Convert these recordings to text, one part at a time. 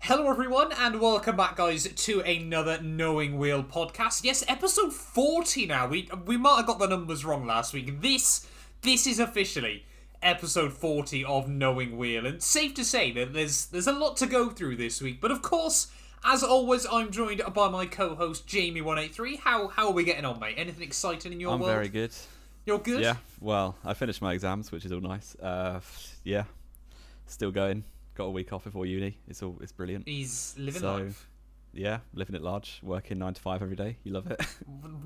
Hello everyone, and welcome back, guys, to another Knowing Wheel podcast. Yes, episode 40 now. We might have got the numbers wrong last week. This is officially episode 40 of Knowing Wheel, and safe to say that there's a lot to go through this week. But of course, as always, I'm joined by my co-host Jamie183. How are we getting on, mate? Anything exciting in your world? I'm very good. You're good? Yeah. Well, I finished my exams, which is all nice. Yeah. Still going. Got a week off before uni. It's brilliant. He's living life. Yeah, living it large, working 9 to 5 every day. You love it.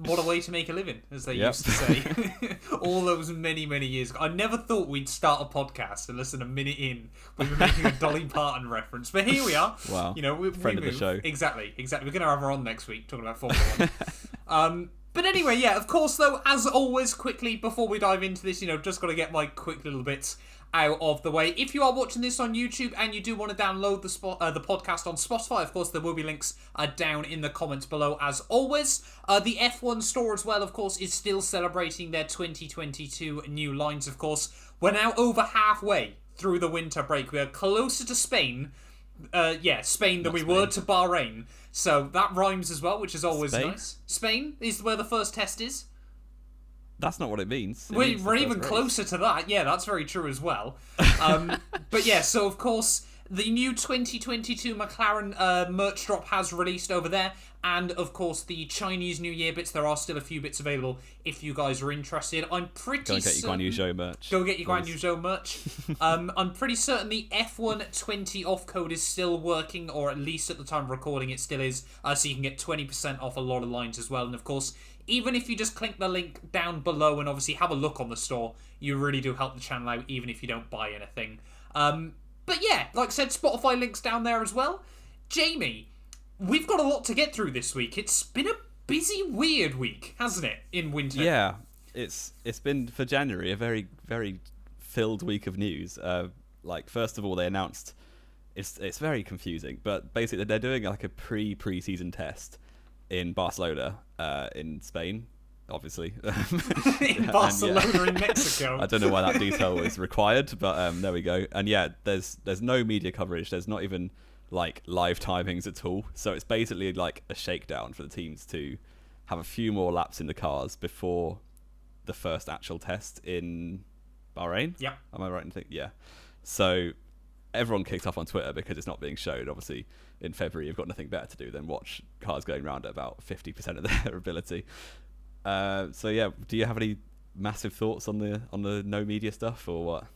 What a way to make a living, as they used to say. All those many, many years ago. I never thought we'd start a podcast and less than a minute in we were making a Dolly Parton reference. But here we are. Wow. Friend of the show. Exactly. We're going to have her on next week talking about Formula 1. But anyway, yeah, of course, though, as always, quickly, before we dive into this, just got to get my quick little bits out of the way. If you are watching this on YouTube and you do want to download the podcast on Spotify, of course, there will be links down in the comments below, as always. The F1 store as well, of course, is still celebrating their 2022 new lines, of course. We're now over halfway through the winter break. We are closer to Spain. Spain than we were to Bahrain. So that rhymes as well, which is always nice. Spain is where the first test is. That's not what it means. We're even closer to that. Yeah, that's very true as well. But yeah, so of course, the new 2022 McLaren merch drop has released over there. And of course, the Chinese New Year bits, there are still a few bits available if you guys are interested. I'm pretty certain... Go get your Guan Yu Zhou merch. Go get your Guan Yu Zhou merch. I'm pretty certain the F120 off code is still working, or at least at the time of recording it still is. So you can get 20% off a lot of lines as well. And of course, even if you just click the link down below and obviously have a look on the store, you really do help the channel out, even if you don't buy anything. But yeah, like I said, Spotify links down there as well. Jamie, we've got a lot to get through this week. It's been a busy, weird week, hasn't it, in winter? Yeah, it's been, for January, a very, very filled week of news. First of all, they announced, it's very confusing, but basically they're doing like a pre-season test in Barcelona, in Spain, obviously. In Barcelona, in Mexico. I don't know why that detail was required, but there we go. And yeah, there's no media coverage. There's not even like live timings at all. So it's basically like a shakedown for the teams to have a few more laps in the cars before the first actual test in Bahrain. Yeah. Am I right in thinking? Yeah. So everyone kicked off on Twitter because it's not being shown. Obviously, in February, you've got nothing better to do than watch cars going around at about 50% of their ability. So yeah, do you have any massive thoughts on the no media stuff, or what?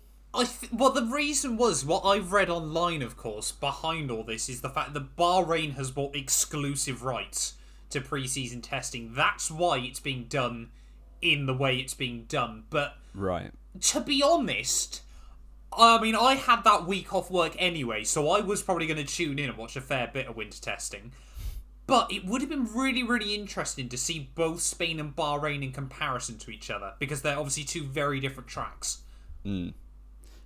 Well, the reason was, what I've read online, of course, behind all this is the fact that Bahrain has bought exclusive rights to pre-season testing. That's why it's being done in the way it's being done. But right, to be honest, I mean, I had that week off work anyway, so I was probably going to tune in and watch a fair bit of winter testing. But it would have been really, really interesting to see both Spain and Bahrain in comparison to each other, because they're obviously two very different tracks.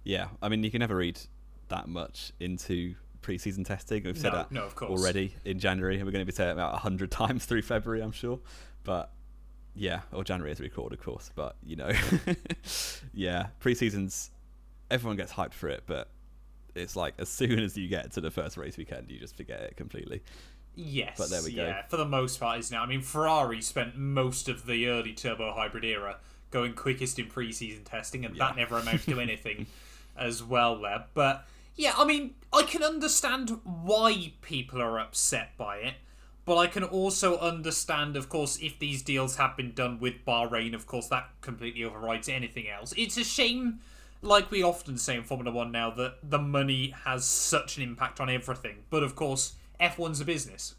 Yeah, I mean, you can never read that much into pre-season testing. We've said that of course. Already in January, and we're going to be saying it about 100 times through February, I'm sure. But yeah, or January as we record, of course. But, yeah, pre-seasons, everyone gets hyped for it, but it's like as soon as you get to the first race weekend, you just forget it completely. Yes, but there we go. Yeah, for the most part, isn't it? I mean, Ferrari spent most of the early turbo hybrid era going quickest in pre-season testing, and that never amounted to anything as well there. But yeah, I mean, I can understand why people are upset by it, but I can also understand, of course, if these deals have been done with Bahrain, of course, that completely overrides anything else. It's a shame, like we often say in Formula 1 now, that the money has such an impact on everything. But of course, F1's a business.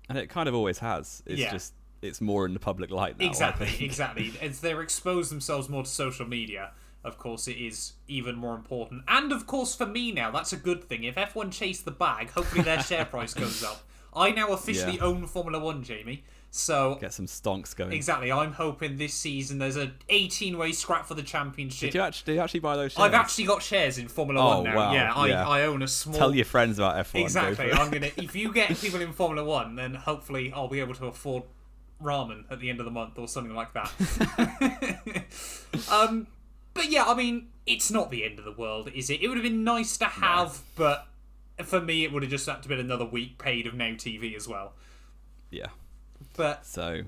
And it kind of always has. It's just, it's more in the public light now. Exactly. As they're exposed themselves more to social media, of course, it is even more important. And of course, for me now, that's a good thing. If F1 chase the bag, hopefully their share price goes up. I now officially own Formula 1, Jamie. So get some stonks going. Exactly. I'm hoping this season there's an 18-way scrap for the championship. Did you actually buy those shares? I've actually got shares in Formula 1 now. Wow. Yeah, I own a small... Tell your friends about F1. Exactly. If you get people in Formula 1, then hopefully I'll be able to afford ramen at the end of the month or something like that. But yeah, I mean, it's not the end of the world, is it? It would have been nice to have, but for me, it would have just had to been another week paid of Now TV as well. Yeah. But so,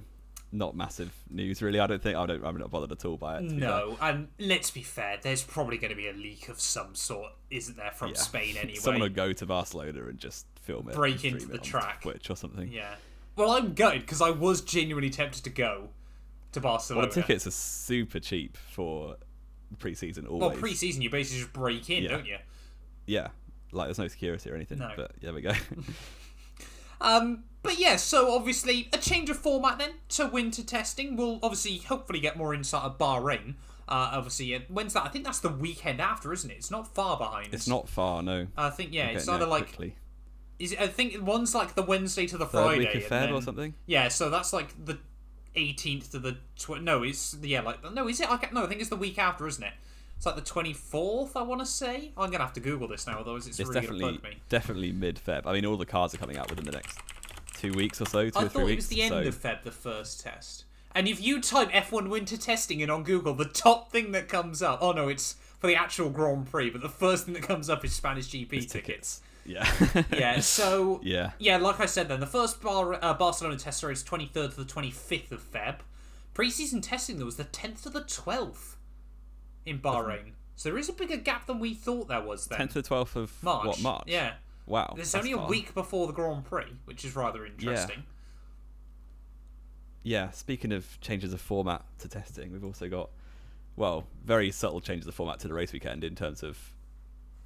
not massive news really. I'm not bothered at all by it. No, and let's be fair, there's probably going to be a leak of some sort, isn't there, from Spain anyway? Someone will go to Barcelona and just film it, break into the track, Twitch or something. Yeah. Well, I'm gutted because I was genuinely tempted to go to Barcelona. Well, the tickets are super cheap for pre-season. Always. Well, pre-season you basically just break in, don't you? Yeah, like there's no security or anything. No. But there we go. But yeah, so obviously a change of format then to winter testing. We'll obviously hopefully get more insight of Bahrain. Obviously, when's that? I think that's the weekend after, isn't it? It's not far behind. It's not far, no. I think it's either like quickly. I think one's like the Wednesday to the Friday. Third week of Feb or something. Yeah, so that's like the 18th to the is it? No, I think it's the week after, isn't it? It's like the 24th, I want to say. I'm gonna have to Google this now, otherwise it's really gonna bug me. Definitely mid-Feb. I mean, all the cars are coming out within the next 2 weeks or so, I thought it was the end of Feb, the first test. And if you type F1 winter testing in on Google, the top thing that comes up, oh no, it's for the actual Grand Prix, but the first thing that comes up is Spanish GP tickets. Yeah. Yeah, so... Yeah, like I said then, the first Barcelona test is 23rd to the 25th of Feb. Pre-season testing, there was the 10th to the 12th in Bahrain. So there is a bigger gap than we thought there was then. 10th to the 12th of March. What, March? Yeah. Wow. There's only a week before the Grand Prix, which is rather interesting. Yeah, speaking of changes of format to testing, we've also got, very subtle changes of format to the race weekend in terms of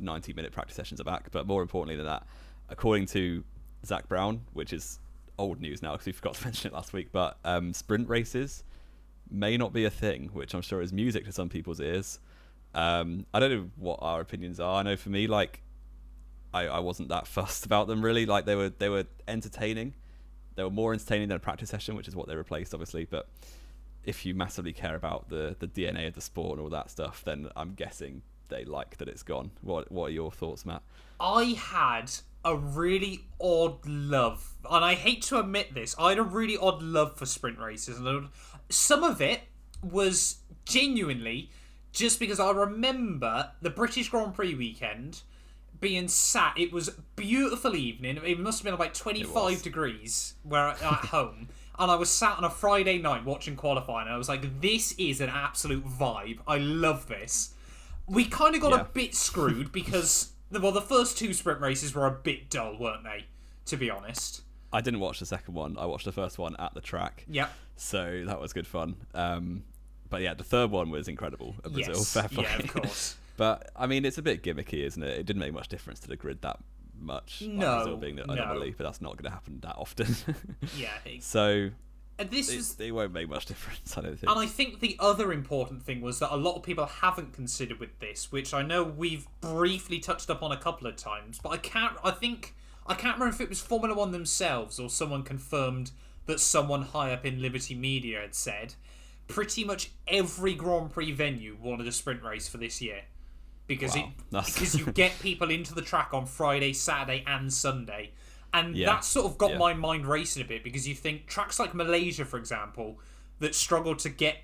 90-minute practice sessions are back. But more importantly than that, according to Zach Brown, which is old news now because we forgot to mention it last week, but sprint races may not be a thing, which I'm sure is music to some people's ears. I don't know what our opinions are. I know for me, I wasn't that fussed about them really. Like they were entertaining. They were more entertaining than a practice session, which is what they replaced, obviously. But if you massively care about the DNA of the sport and all that stuff, then I'm guessing they like that it's gone. What are your thoughts, Matt? I had a really odd love, and I hate to admit this, I had a really odd love for sprint races. And some of it was genuinely just because I remember the British Grand Prix weekend being sat. It was a beautiful evening. It must have been about 25 degrees at home. And I was sat on a Friday night watching qualifying. And I was like, this is an absolute vibe. I love this. We kind of got a bit screwed because, the first two sprint races were a bit dull, weren't they? To be honest. I didn't watch the second one. I watched the first one at the track. Yep. So that was good fun. But yeah, the third one was incredible at Brazil. Yes. Fair play. Yeah, of course. But, I mean, it's a bit gimmicky, isn't it? It didn't make much difference to the grid that much. No. Brazil being an anomaly, but that's not going to happen that often. Yeah. So, This it won't make much difference, I don't think. And I think the other important thing was that a lot of people haven't considered with this, which I know we've briefly touched upon a couple of times, but I can't remember if it was Formula One themselves or someone confirmed that someone high up in Liberty Media had said pretty much every Grand Prix venue wanted a sprint race for this year. Because because you get people into the track on Friday, Saturday and Sunday. And that sort of got my mind racing a bit, because you think tracks like Malaysia, for example, that struggle to get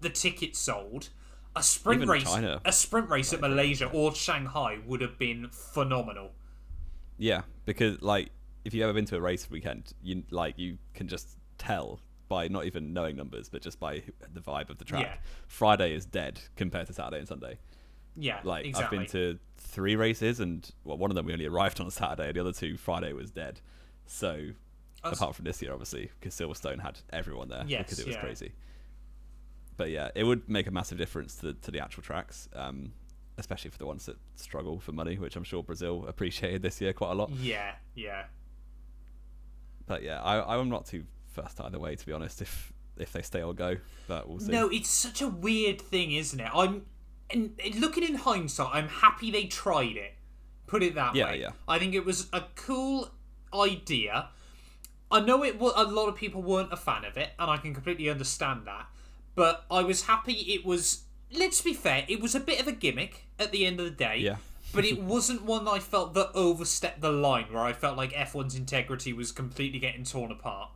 the tickets sold, a sprint race at Malaysia or Shanghai would have been phenomenal. Yeah, because if you've ever been to a race weekend, you can just tell by not even knowing numbers, but just by the vibe of the track. Yeah. Friday is dead compared to Saturday and Sunday. Yeah, exactly. I've been to 3 races, and one of them we only arrived on Saturday, and the other 2 Friday was dead. So apart from this year, obviously, because Silverstone had everyone there because it was crazy. But yeah, it would make a massive difference to the actual tracks, especially for the ones that struggle for money, which I'm sure Brazil appreciated this year quite a lot. Yeah. But yeah, I'm not too fussed either way, to be honest, if they stay or go, but we'll see. No, it's such a weird thing, isn't it? Looking in hindsight, I'm happy they tried it. Put it that way. Yeah. I think it was a cool idea. I know a lot of people weren't a fan of it, and I can completely understand that. But I was happy it was. Let's be fair, it was a bit of a gimmick at the end of the day. Yeah. But it wasn't one I felt that overstepped the line, where I felt like F1's integrity was completely getting torn apart.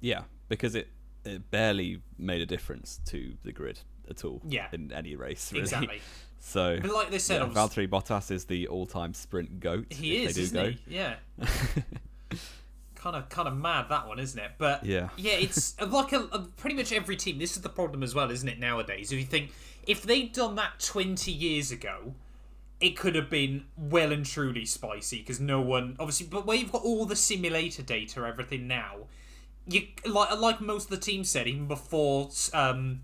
Yeah, because it barely made a difference to the grid. at all Yeah. in any race, really. Exactly. So, But like they said, Valtteri Bottas is the all-time sprint GOAT. He is, isn't he? Yeah. kind of mad, that one, isn't it? But yeah, it's like pretty much every team. This is the problem as well, isn't it? Nowadays, if you think if they'd done that 20 years ago, it could have been well and truly spicy because no one obviously. But where you've got all the simulator data, everything now, you like most of the teams said even before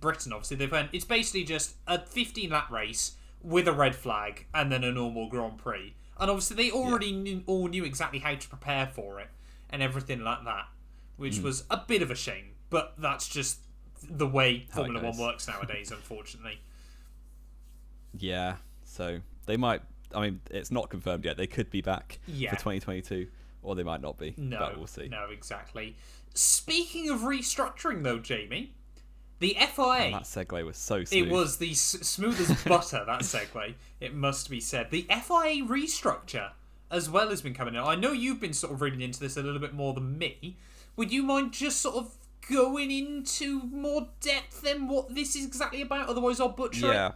Britain. Obviously, they went. It's basically just a 15-lap race with a red flag and then a normal Grand Prix. And obviously, they already all knew exactly how to prepare for it and everything like that, which was a bit of a shame. But that's just the way Formula One works nowadays, unfortunately. Yeah, so they might. I mean, it's not confirmed yet. They could be back for 2022, or they might not be. No, but we'll see. No, exactly. Speaking of restructuring, though, Jamie, the FIA. That segue was so smooth. It was the smooth as butter, that segue. It must be said. The FIA restructure as well has been coming in. I know you've been sort of reading into this a little bit more than me. Would you mind just sort of going into more depth than what this is exactly about? Otherwise, I'll butcher it. Yeah.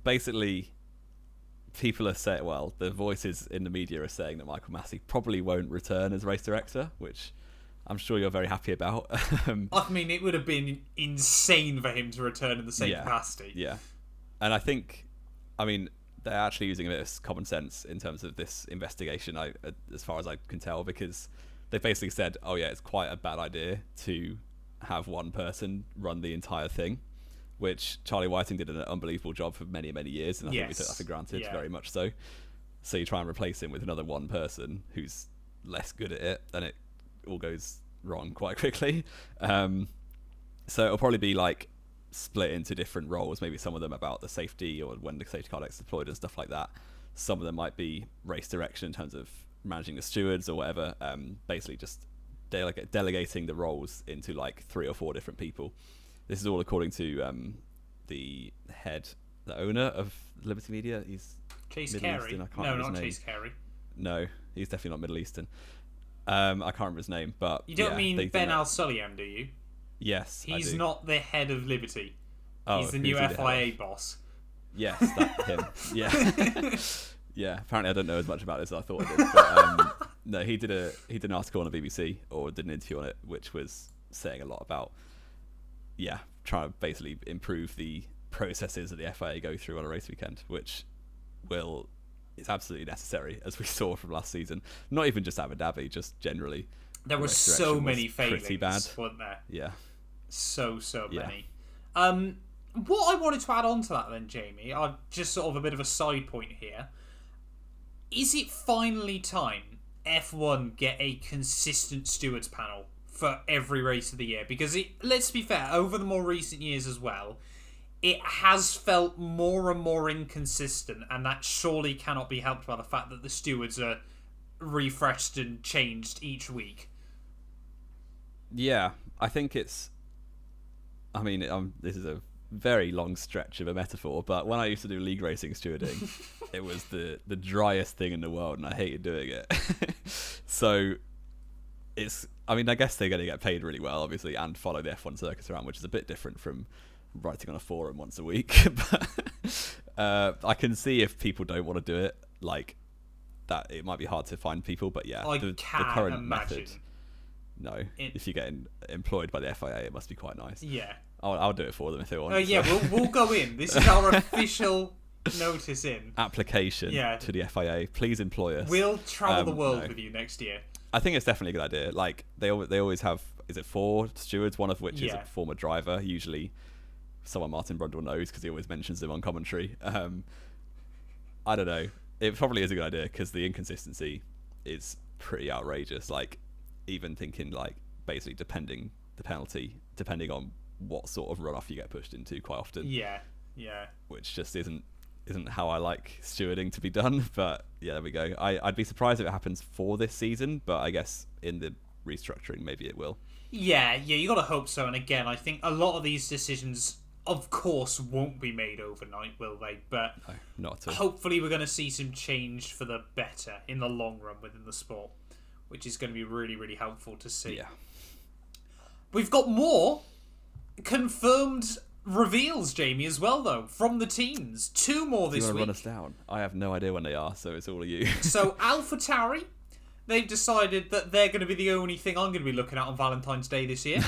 Basically, people are saying, well, the voices in the media are saying that Michael Massey probably won't return as race director, which I'm sure you're very happy about. I mean, it would have been insane for him to return in the same capacity. Yeah. And I think, I mean, they're actually using a bit of common sense in terms of this investigation, as far as I can tell, because they basically said, oh yeah, it's quite a bad idea to have one person run the entire thing, which Charlie Whiting did an unbelievable job for many, many years, and I think we took that for granted, very much so. So you try and replace him with another one person who's less good at it, and it all goes wrong quite quickly. So it'll probably be like split into different roles, maybe some of them about the safety or when the safety car gets deployed and stuff like that. Some of them might be race direction in terms of managing the stewards or whatever, basically just delegating the roles into like 3 or 4 different people. This is all according to the owner of Liberty Media. He's Chase Middle Carey. Eastern. I can't No, remember not his name. Chase Carey. No, he's definitely not Middle Eastern. I can't remember his name, but you don't mean Ben Al-Sulayem, do you? Yes, he's not the head of Liberty. Oh, he's the new FIA boss. Yes, that's him. Yeah, yeah. Apparently, I don't know as much about this as I thought I did. But no, he did an article on the BBC or did an interview on it, which was saying a lot about trying to basically improve the processes that the FIA go through on a race weekend, which is absolutely necessary, as we saw from last season. Not even just Abu Dhabi, just generally. There were so many failings, pretty bad, weren't there? Yeah. So many. What I wanted to add on to that then, Jamie, I've just sort of a bit of a side point here. Is it finally time F1 get a consistent stewards panel for every race of the year? Because let's be fair, over the more recent years as well, it has felt more and more inconsistent, and that surely cannot be helped by the fact that the stewards are refreshed and changed each week. Yeah, I think it's... I mean, this is a very long stretch of a metaphor, but when I used to do league racing stewarding, it was the driest thing in the world, and I hated doing it. So it's... I mean, I guess they're going to get paid really well, obviously, and follow the F1 circus around, which is a bit different from writing on a forum once a week. But I can see if people don't want to do it, like that, it might be hard to find people. But yeah, the current method. No, if you're getting employed by the FIA, it must be quite nice. Yeah, I'll do it for them if they want. We'll go in. This is our official notice in application to the FIA. Please employ us. We'll travel the world with you next year. I think it's definitely a good idea. Like they always have. Is it 4 stewards? One of which is a former driver, usually someone Martin Brundle knows because he always mentions him on commentary. I don't know. It probably is a good idea because the inconsistency is pretty outrageous. Like, even thinking like basically depending on what sort of runoff you get pushed into quite often. Yeah. Which just isn't how I like stewarding to be done. But yeah, there we go. I'd be surprised if it happens for this season, but I guess in the restructuring maybe it will. Yeah, you gotta hope so. And again, I think a lot of these decisions, of course, won't be made overnight, will they? But no, not at all. Hopefully we're going to see some change for the better in the long run within the sport, which is going to be really, really helpful to see. Yeah. We've got more confirmed reveals, Jamie, as well, though, from the teams. 2 more this Do you week. want to run us down? I have no idea when they are, so it's all of you. So, AlphaTauri, they've decided that they're going to be the only thing I'm going to be looking at on Valentine's Day this year.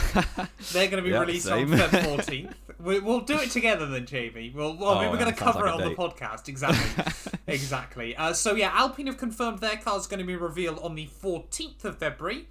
They're going to be released same. on Feb 14th. We'll do it together then, Jamie. We're going to cover it on the podcast. Exactly. So yeah, Alpine have confirmed their car is going to be revealed on the 14th of February.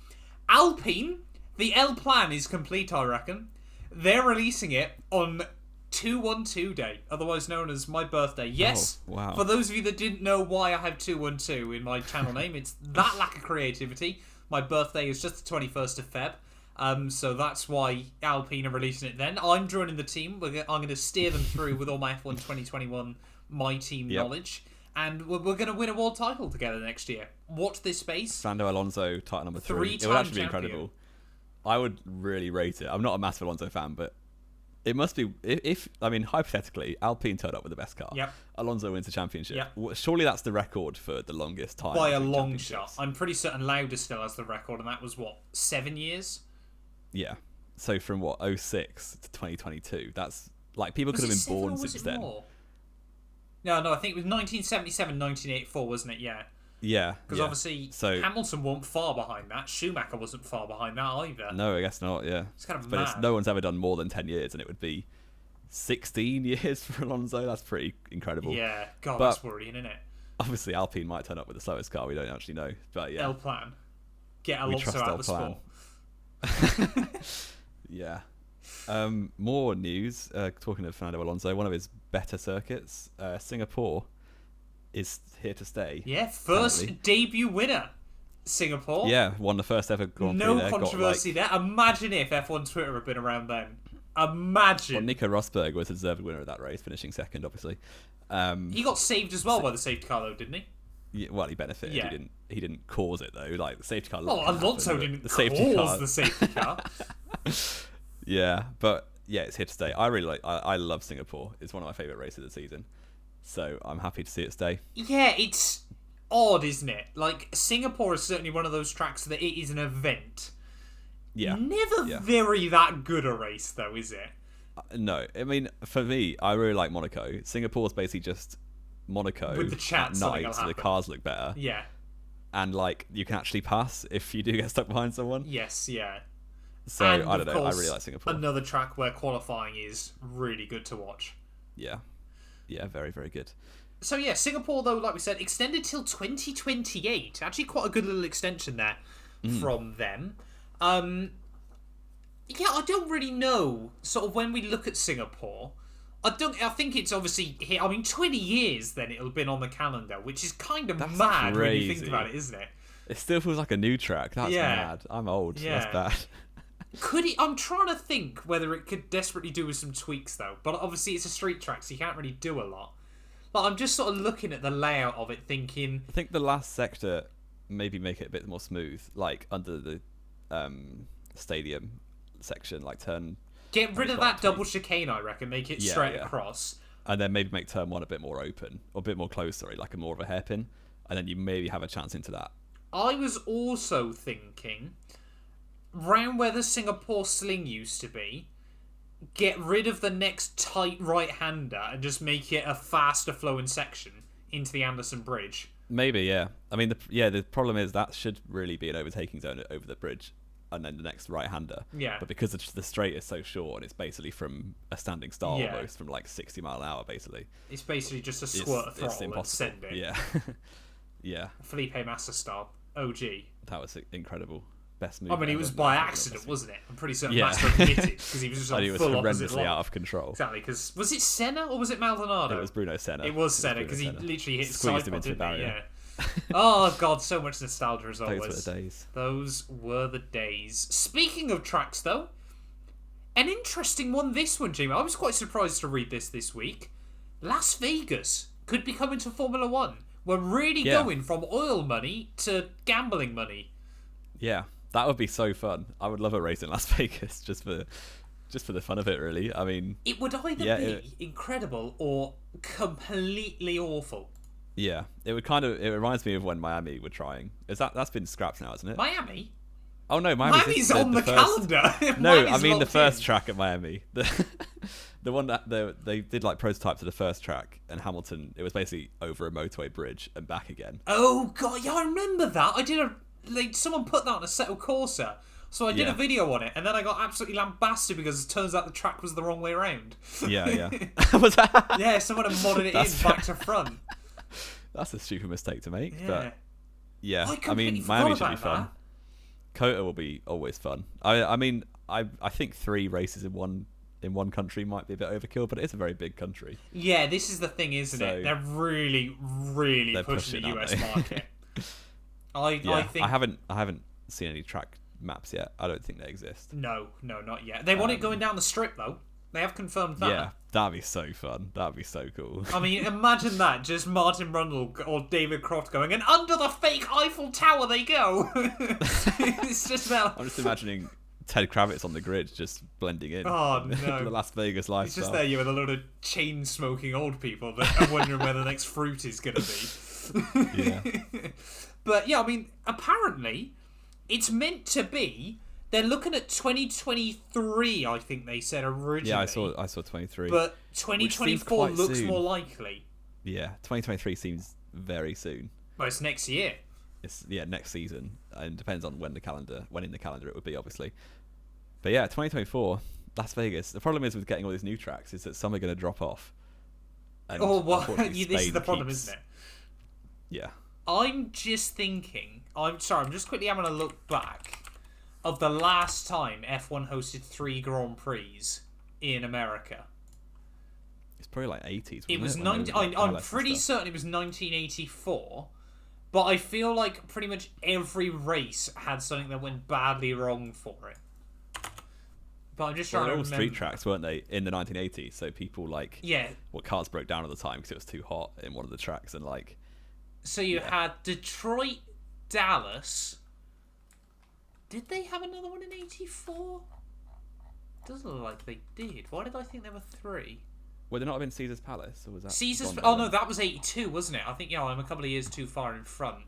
Alpine, the L plan is complete, I reckon. They're releasing it on 212 Day, otherwise known as my birthday. Yes, wow. For those of you that didn't know why I have 212 in my channel name, it's that lack of creativity. My birthday is just the 21st of Feb, so that's why Alpine are releasing it then. I'm joining the team. I'm going to steer them through with all my F1 2021 My Team knowledge, and we're going to win a world title together next year. Watch this space. Fernando Alonso, title number 3. It would actually be incredible. I would really rate it. I'm not a massive Alonso fan, but it must be, if I mean, hypothetically, Alpine turned up with the best car. Yep. Alonso wins the championship. Yep. Surely that's the record for the longest time. By a long shot. I'm pretty certain Lauda still has the record, and that was, 7 years? Yeah. So from, 06 to 2022, that's, like, people could have been born since then. More? No, I think it was 1977, 1984, wasn't it? Yeah. Yeah. Because obviously Hamilton wasn't far behind that. Schumacher wasn't far behind that either. No, I guess not, yeah. It's kind of but mad. No one's ever done more than 10 years, and it would be 16 years for Alonso. That's pretty incredible. Yeah, God, that's worrying, isn't it? Obviously, Alpine might turn up with the slowest car. We don't actually know. But yeah. L plan. Get Alonso out of the sport. Yeah. More news. Talking of Fernando Alonso, one of his better circuits, Singapore, is here to stay. Yeah, first debut winner, Singapore. Yeah, won the first ever Grand Prix. No controversy there. Imagine if F1 Twitter had been around then. Imagine. Well, Nico Rosberg was the deserved winner of that race, finishing second, obviously. He got saved as well by the safety car, though, didn't he? Yeah, well, he benefited. Yeah. He didn't cause it though. Like the safety car. Well, Alonso didn't cause the safety car. Yeah, but yeah, it's here to stay. I really like. I love Singapore. It's one of my favourite races of the season. So I'm happy to see it stay. Yeah, it's odd, isn't it? Like, Singapore is certainly one of those tracks that it is an event. Yeah. Never very that good a race, though, is it? No. I mean, for me, I really like Monaco. Singapore's basically just Monaco with the chance at night, so the cars look better. Yeah. And, like, you can actually pass if you do get stuck behind someone. Yes, yeah. So, and I don't know. I really like Singapore. Another track where qualifying is really good to watch. Yeah. Yeah, very, very good. So yeah, Singapore, though, like we said, extended till 2028. Actually, quite a good little extension there from them. Yeah, I don't really know. Sort of when we look at Singapore, I think it's obviously here. I mean, 20 years then it'll been on the calendar, which is kind of mad crazy. when you think about it, isn't it? It still feels like a new track. That's mad. I'm old. Yeah. That's bad. Could it? I'm trying to think whether it could desperately do with some tweaks though. But obviously it's a street track, so you can't really do a lot. But I'm just sort of looking at the layout of it, thinking. I think the last sector maybe make it a bit more smooth, like under the stadium section, like turn. Get rid of that double chicane, I reckon. Make it straight across. And then maybe make turn 1 a bit more open, or a bit more close. Sorry, like a more of a hairpin, and then you maybe have a chance into that. I was also thinking, round where the Singapore sling used to be, get rid of the next tight right-hander and just make it a faster flowing section into the Anderson Bridge. Maybe, yeah. I mean, the problem is that should really be an overtaking zone over the bridge, and then the next right-hander. Yeah. But because the straight is so short, and it's basically from a standing start almost, from like 60 mile an hour, basically. It's basically just a squirt of throttle and send it. Yeah. Yeah. Felipe Massa style. OG. That was incredible. Best move. I mean, he was by accident, wasn't it? I'm pretty certain Massa admitted because he was just on full opposite line. Out of control. Exactly, because was it Senna or was it Maldonado? It was Bruno Senna. It was Senna because he literally hit squeezed him into the barrier. Yeah. Oh god, so much nostalgia as always. Those were the days. Those were the days. Speaking of tracks, though, an interesting one. This one, Jamie. I was quite surprised to read this week. Las Vegas could be coming to Formula One. We're really going from oil money to gambling money. Yeah, that would be so fun. I would love a race in Las Vegas just for the fun of it, really. I mean, it would either be incredible or completely awful. Yeah, it reminds me of when Miami were trying. That's been scrapped now, isn't it? Miami? Oh no, Miami's on the calendar. No, I mean the first track at Miami. The one that they did like prototypes of the first track, and Hamilton, it was basically over a motorway bridge and back again. Oh god, yeah, I remember that. I did someone put that on a Assetto Corsa, so I did a video on it, and then I got absolutely lambasted because it turns out the track was the wrong way around. Yeah. Was that? Yeah, someone had modded it in back to front. That's a stupid mistake to make, Yeah. but yeah, I mean, Miami should be fun. Kota will be always fun. I mean, I think 3 races in one country might be a bit overkill, but it's a very big country. Yeah, this is the thing, isn't it? They're really, really pushing the US market. I think I haven't seen any track maps yet. I don't think they exist. No, not yet. They want it going down the strip though. They have confirmed that. Yeah, that'd be so fun. That'd be so cool. I mean, imagine that, just Martin Brundle or David Croft going, and under the fake Eiffel Tower they go. It's just about... I'm just imagining Ted Kravitz on the grid, just blending in. Oh, no. The Las Vegas lifestyle. It's just there, you with a load of chain-smoking old people that are wondering where the next fruit is going to be. Yeah. But, yeah, I mean, apparently, it's meant to be... They're looking at 2023, I think they said originally. Yeah, I saw 23. But 2024 looks soon. more likely. Yeah, 2023 seems very soon. Well, it's next year. It's next season, and depends on when in the calendar it would be, obviously. But yeah, 2024, Las Vegas. The problem is with getting all these new tracks is that some are going to drop off. And this is the problem, isn't it? Yeah. I'm just thinking. I'm just quickly having a look back of the last time F1 hosted 3 Grand Prix in America. It's probably like 80s. It was 90. I'm pretty certain it was 1984, but I feel like pretty much every race had something that went badly wrong for it. But I'm just trying to remember. All street tracks, weren't they, in the 1980s? So people cars broke down at the time because it was too hot in one of the tracks, and like. So you had Detroit, Dallas. Did they have another one in 84? Doesn't look like they did. Why did I think there were 3? Would it not have been Caesar's Palace, or was that? Oh no, that was 82, wasn't it? I think I'm a couple of years too far in front.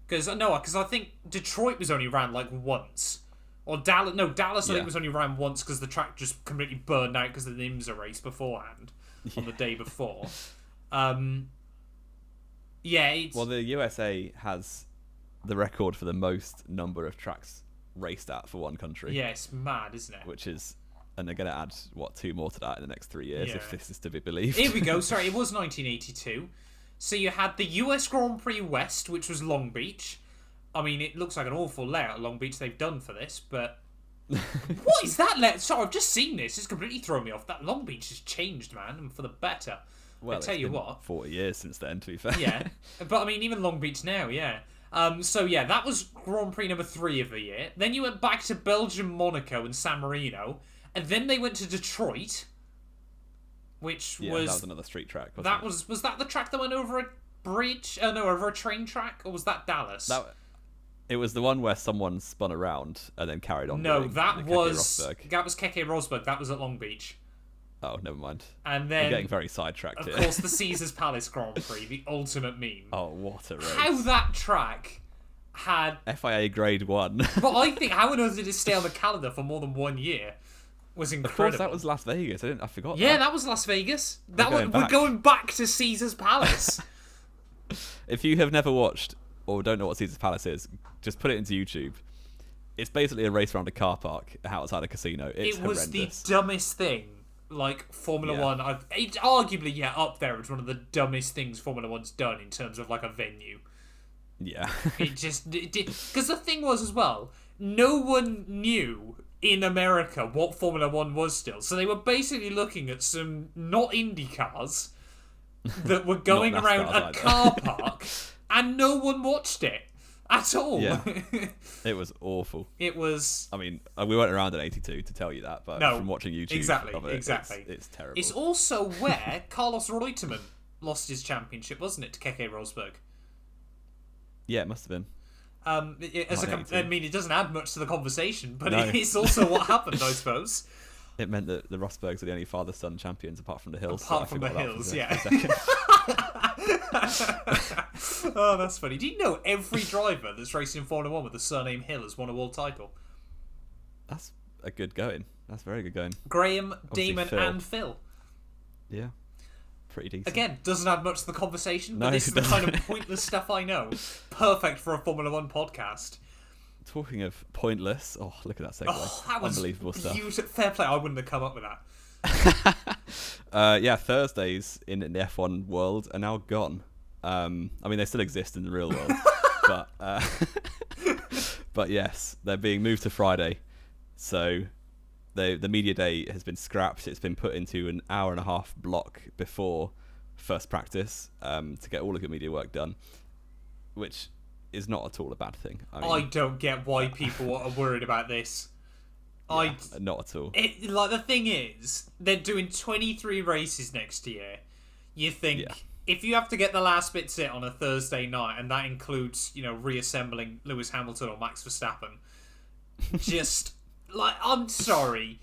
Because I think Detroit was only ran like once, or Dallas. No, Dallas I think was only ran once because the track just completely burned out because of the IMSA race beforehand on the day before. Well, the USA has the record for the most number of tracks raced at for one country. Yeah, it's mad, isn't it? Which is, and they're going to add 2 more to that in the next 3 years if this is to be believed. Here we go. Sorry, it was 1982. So you had the US Grand Prix West, which was Long Beach. I mean, it looks like an awful layout of Long Beach they've done for this, but what is that layout? Sorry, I've just seen this. It's completely thrown me off. That Long Beach has changed, man, and for the better. Well, I tell you what, 40 years since then, to be fair. Yeah, but I mean, even Long Beach now, yeah. That was Grand Prix number 3 of the year. Then you went back to Belgium, Monaco, and San Marino, and then they went to Detroit, which was that was another street track. Was that the track that went over a bridge? Oh no, over a train track, or was that Dallas? It was the one where someone spun around and then carried on. No, that was Keke Rosberg. That was at Long Beach. Oh, never mind. And then, I'm getting very sidetracked here. Of course, the Caesars Palace Grand Prix, the ultimate meme. Oh, what a race. How that track had... FIA Grade 1. But I think, how on earth did it stay on the calendar for more than 1 year? Was incredible. Of course, that was Las Vegas. I forgot that. Yeah, that was Las Vegas. We're going back to Caesars Palace. If you have never watched or don't know what Caesars Palace is, just put it into YouTube. It's basically a race around a car park outside a casino. It's horrendous. It was the dumbest thing. Like Formula One, it's arguably up there as one of the dumbest things Formula One's done in terms of like a venue. Yeah, it did because the thing was as well. No one knew in America what Formula One was still, so they were basically looking at some not Indy cars that were going around a car park, and no one watched it at all. Yeah, it was awful. It was. I mean, we weren't around in '82 to tell you that, but from watching YouTube, exactly, it's terrible. It's also where Carlos Reutemann lost his championship, wasn't it, to Keke Rosberg? Yeah, it must have been. I mean, it doesn't add much to the conversation, but it's also what happened, I suppose. It meant that the Rosbergs are the only father-son champions apart from the Hills. Apart from the Hills, yeah. Oh, that's funny. Do you know every driver that's racing in Formula 1 with the surname Hill has won a world title? That's a good going. That's very good going. Graham, Damon, and Phil. Yeah. Pretty decent. Again, doesn't add much to the conversation, but No, this is the it kind of pointless stuff I know. Perfect for a Formula 1 podcast. Talking of pointless, look at that segue. Oh, that was unbelievable stuff. Fair play, I wouldn't have come up with that. Yeah, Thursdays in the F1 world are now gone. I mean, they still exist in the real world, but yes, they're being moved to Friday. So the media day has been scrapped. It's been put into an hour and a half block before first practice to get all of your media work done, which is not at all a bad thing. I don't get why people are worried about this. Yeah, not at all. The thing is, they're doing 23 races next year. You think if you have to get the last bits in on a Thursday night, and that includes, reassembling Lewis Hamilton or Max Verstappen, just I'm sorry.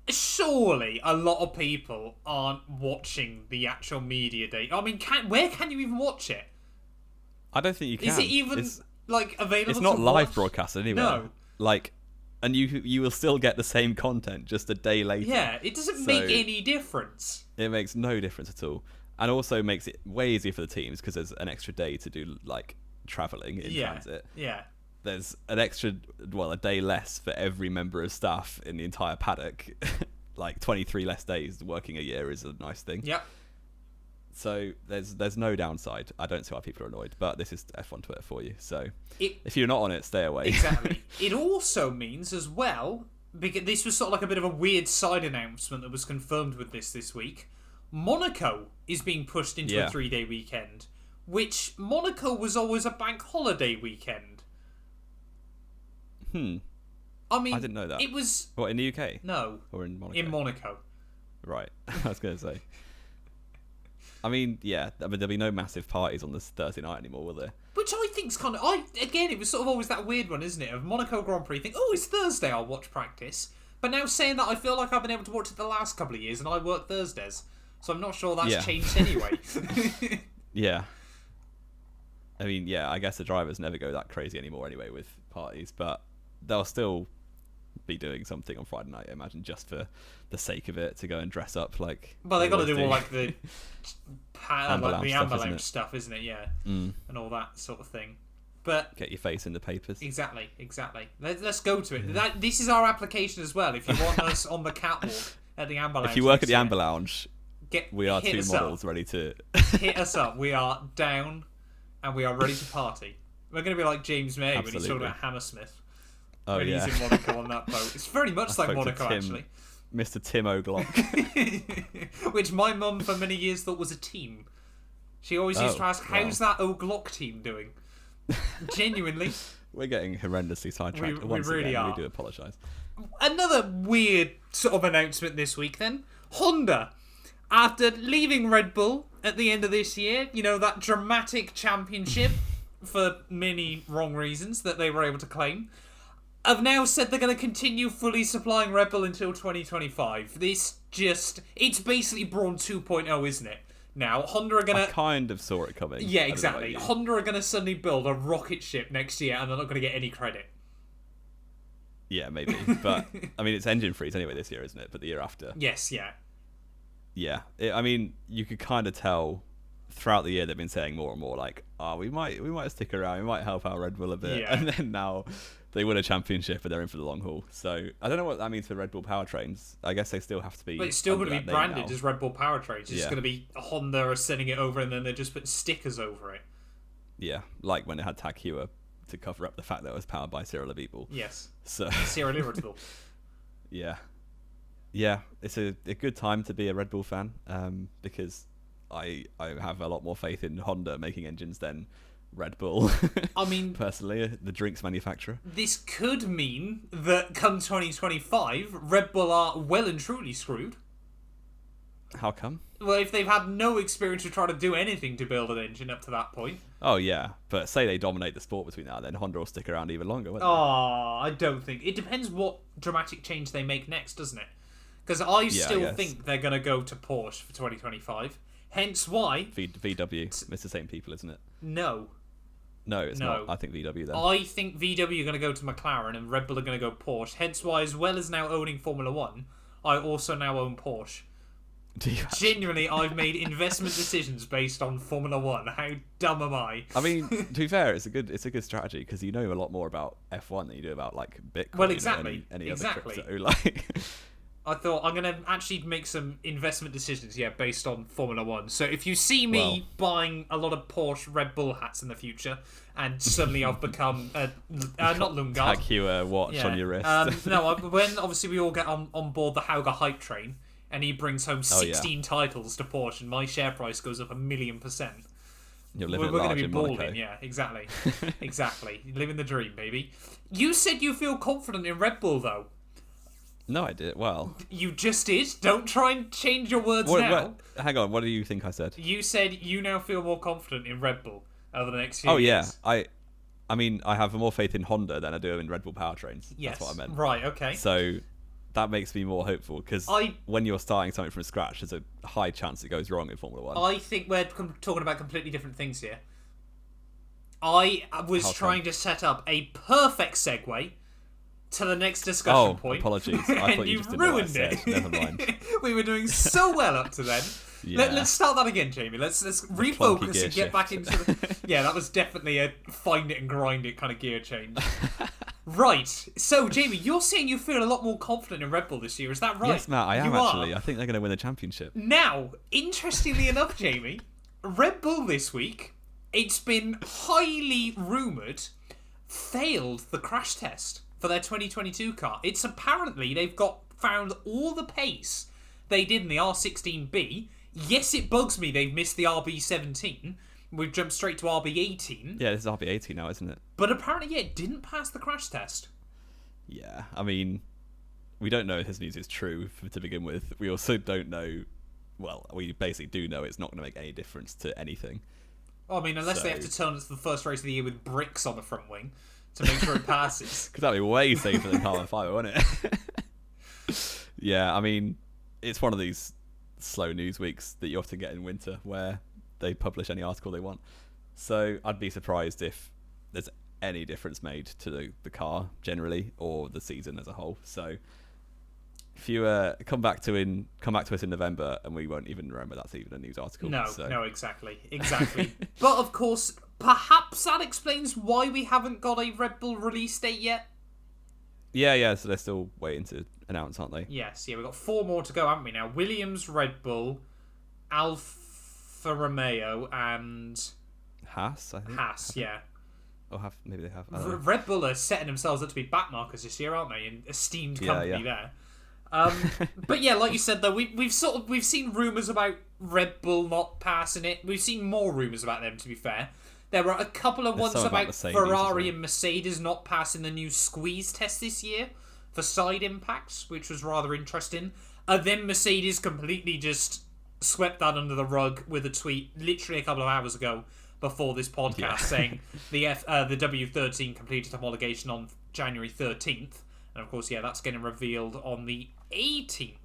Surely a lot of people aren't watching the actual media day. I mean, where can you even watch it? I don't think you can. Is it even available? It's not live watch? broadcast anyway. No. And you will still get the same content just a day later. Yeah, it doesn't make any difference. It makes no difference at all, and also makes it way easier for the teams because there's an extra day to do traveling in transit. Yeah. There's an extra, a day less for every member of staff in the entire paddock. 23 less days working a year is a nice thing. Yep. So there's no downside. I don't see why people are annoyed, but this is F1 Twitter for you. So if you're not on it, stay away. Exactly. It also means as well, because this was sort of a bit of a weird side announcement that was confirmed with this week, Monaco is being pushed into a 3-day weekend, which Monaco was always a bank holiday weekend. I mean, I didn't know that. It was... What, in the UK? No. Or in Monaco? In Monaco. Right. I was going to say. I mean, there'll be no massive parties on this Thursday night anymore, will there? Which I think's kind of... Again, it was sort of always that weird one, isn't it? Of Monaco Grand Prix, you think, it's Thursday, I'll watch practice. But now saying that, I feel like I've been able to watch it the last couple of years, and I work Thursdays. So I'm not sure that's changed anyway. Yeah. I mean, I guess the drivers never go that crazy anymore anyway with parties, but they'll still be doing something on Friday night, I imagine, just for the sake of it, to go and dress up like... Well, they got to do all the ambulance stuff, isn't it? Yeah. And all that sort of thing. But get your face in the papers. Exactly. Let's go to it. This is our application as well. If you want us on the catwalk at the Amber Lounge... If you work at the Amber Lounge, we are two models ready to... Hit us up. We are down and we are ready to party. We're going to be like James May when he's talking about Hammersmith. Oh, when he's in Monaco on that boat. It's very much like Monaco, actually. Mr. Tim O'Glock. Which my mum for many years thought was a team. She always used to ask, how's that O'Glock team doing? Genuinely. We're getting horrendously sidetracked. We really are. We do apologise. Another weird sort of announcement this week then. Honda, after leaving Red Bull at the end of this year, that dramatic championship, for many wrong reasons that they were able to claim, have now said they're going to continue fully supplying Red Bull until 2025. It's basically Brawn 2.0, isn't it? Now, Honda are going to... I kind of saw it coming. Yeah, exactly. Honda are going to suddenly build a rocket ship next year and they're not going to get any credit. Yeah, maybe. But, I mean, it's engine freeze anyway this year, isn't it? But the year after. Yes, yeah. Yeah. I mean, you could kind of tell throughout the year they've been saying more and more we might stick around, we might help out Red Bull a bit. Yeah. And then now they win a championship and they're in for the long haul. So I don't know what that means for Red Bull powertrains. I guess they still have to be... But it's still going to be branded as Red Bull powertrains. It's just going to be Honda are sending it over and then they're just putting stickers over it. Yeah, like when they had Tag Heuer to cover up the fact that it was powered by Cyril Abiteboul. Yes. So Cyril Abiteboul. Yeah, it's a good time to be a Red Bull fan because I have a lot more faith in Honda making engines than Red Bull. I mean, personally, the drinks manufacturer. This could mean that come 2025, Red Bull are well and truly screwed. How come? Well, if they've had no experience to try to do anything to build an engine up to that point. Oh, yeah. But say they dominate the sport between now and then, Honda will stick around even longer, won't they? Oh, I don't think. It depends what dramatic change they make next, doesn't it? Because I still think they're going to go to Porsche for 2025. Hence why... VW. It's the same people, isn't it? No. No, it's not. I think VW then. I think VW are going to go to McLaren and Red Bull are going to go Porsche. Hence why, as well as now owning Formula 1, I also now own Porsche. Genuinely, I've made investment decisions based on Formula One. How dumb am I? I mean, to be fair, it's a good strategy because you know a lot more about F1 than you do about like Bitcoin. Well, exactly. Or any Exactly. other crypto. Like, I thought I'm going to actually make some investment decisions, based on Formula One. So if you see me buying a lot of Porsche Red Bull hats in the future, and suddenly I've become not Lungard. Tag you a watch on your wrist. No, when obviously we all get on board the Hauger hype train, and he brings home 16 titles to Porsche, and my share price goes up 1,000,000%. You're living We're going to be in balling, Monaco. yeah, exactly. Exactly. Living the dream, baby. You said you feel confident in Red Bull, though. No, I did. Well, you just did. Don't try and change your words now. Hang on. What do you think I said? You said you now feel more confident in Red Bull over the next few years. Yeah. I mean, I have more faith in Honda than I do in Red Bull powertrains. Yes. That's what I meant. Right, okay. So that makes me more hopeful because when you're starting something from scratch, there's a high chance it goes wrong in Formula One. I think we're talking about completely different things here. I was trying to set up a perfect segue to the next discussion point. Apologies. I thought you just didn't know what I said. Never mind. We were doing so well up to then. Yeah. Let's start that again, Jamie. Let's refocus and get back into the... Yeah, that was definitely a find it and grind it kind of gear change. Right. So, Jamie, you're saying you feel a lot more confident in Red Bull this year. Is that right? Yes, Matt, I am actually. I think they're going to win the championship. Now, interestingly enough, Jamie, Red Bull this week, it's been highly rumoured, failed the crash test for their 2022 car. It's apparently they've found all the pace they did in the R16B. Yes, it bugs me they've missed the RB17. We've jumped straight to RB18. Yeah, this is RB18 now, isn't it? But apparently, it didn't pass the crash test. Yeah, I mean, we don't know if this news is true to begin with. We also don't know... Well, we basically do know it's not going to make any difference to anything. I mean, unless they have to turn it to the first race of the year with bricks on the front wing to make sure it passes. Because that'd be way safer than carbon fibre, wouldn't it? Yeah, I mean, it's one of these slow news weeks that you often get in winter where they publish any article they want. So I'd be surprised if there's any difference made to the car generally or the season as a whole. So if you come back to us in November and we won't even remember that's even a news article. No, exactly. But of course, perhaps that explains why we haven't got a Red Bull release date yet. Yeah. So they're still waiting to announce, aren't they? Yes. Yeah, we've got 4 more to go, haven't we? Now, Williams, Red Bull, Alfa Romeo, and Haas. I think. Haas. Yeah. Or maybe they have. Red Bull are setting themselves up to be backmarkers this year, aren't they? An esteemed company there. But yeah, like you said though, we've seen rumours about Red Bull not passing it. We've seen more rumours about them, to be fair. There were a couple of ones about Ferrari and Mercedes not passing the new squeeze test this year for side impacts, which was rather interesting. Then Mercedes completely just swept that under the rug with a tweet literally a couple of hours ago before this podcast saying the W13 completed homologation on January 13th. And of course, that's getting revealed on the 18th